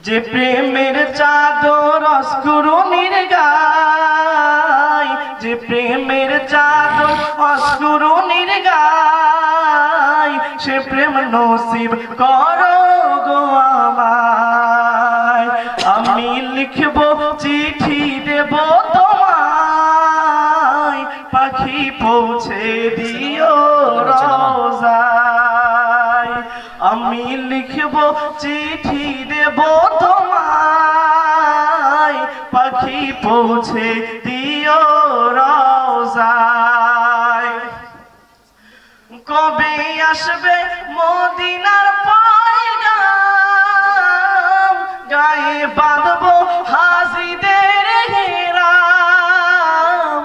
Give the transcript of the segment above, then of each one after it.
যে প্রেমের চাদর অস্কুরুনির গায়, যে প্রেমের চাদর অস্কুরুনির গায়, সে প্রেম নসিব করো গো আমায়। আমি লিখব চিঠি দেব তোমায়, পাখি পৌঁছে দিও রোজায়। আমি লিখব চিঠি দেব তোমায়, পাখি পৌঁছে দিও রোজায়। কবে আসবে মদিনার পয়গাম, গায়ে বাঁধবো হাজিদের হেরাম।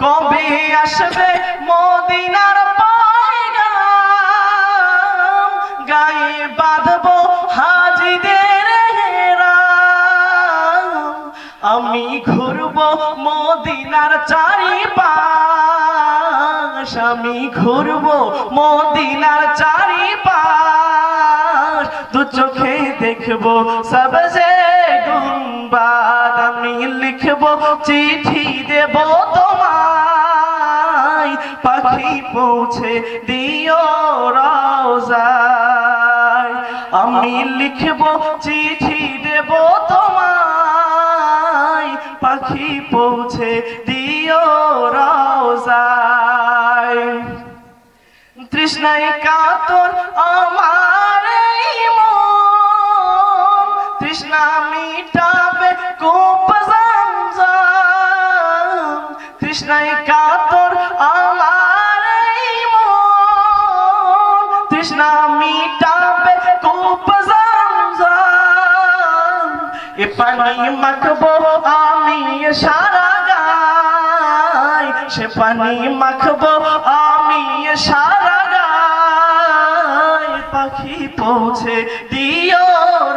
কবে আসবে মদিনার পয়গাম, গায়ে বাঁধবো হাজিদের হেরাম। আমি ঘুরবো মদিনার চারিপাশ, আমি ঘুরবো মদিনার চারিপাশ। দু চোখে দেখবো সবজে গুম্বাদ। আমি লিখবো চিঠি দেব তোমায়, পাখি পৌঁছে দিও রোজায়। আমি লিখবো চিঠি দেব তোমায়, পাখি পৌঁছে দিও রোজায়। তৃষ্ণায় কাতর আমার এই মন, তৃষ্ণা মিটাবে কূপ জামজাম। তৃষ্ণায় কাতর আমার এই মন, তৃষ্ণা মিটাবে কূপ জামজাম। এ পানি মাখবো আমি সারা গায়, সে পানি মাখবো আমি সারা গায়। পাখি পৌঁছে দিও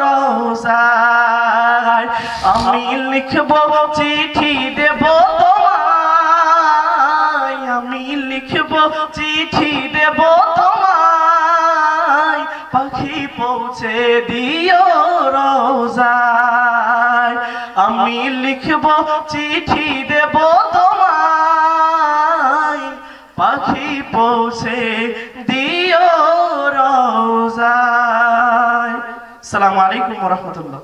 রোজায়। আমি লিখবো চিঠি দেব তোমায়, আমি লিখবো চিঠি দেব তোমায়, পাখি পৌঁছে দিও রোজায়। আমি লিখবো চিঠি দেব তোমায়, পাখি পৌঁছে দিও রোজায়। আসসালামু আলাইকুম ওয়া রাহমাতুল্লাহ।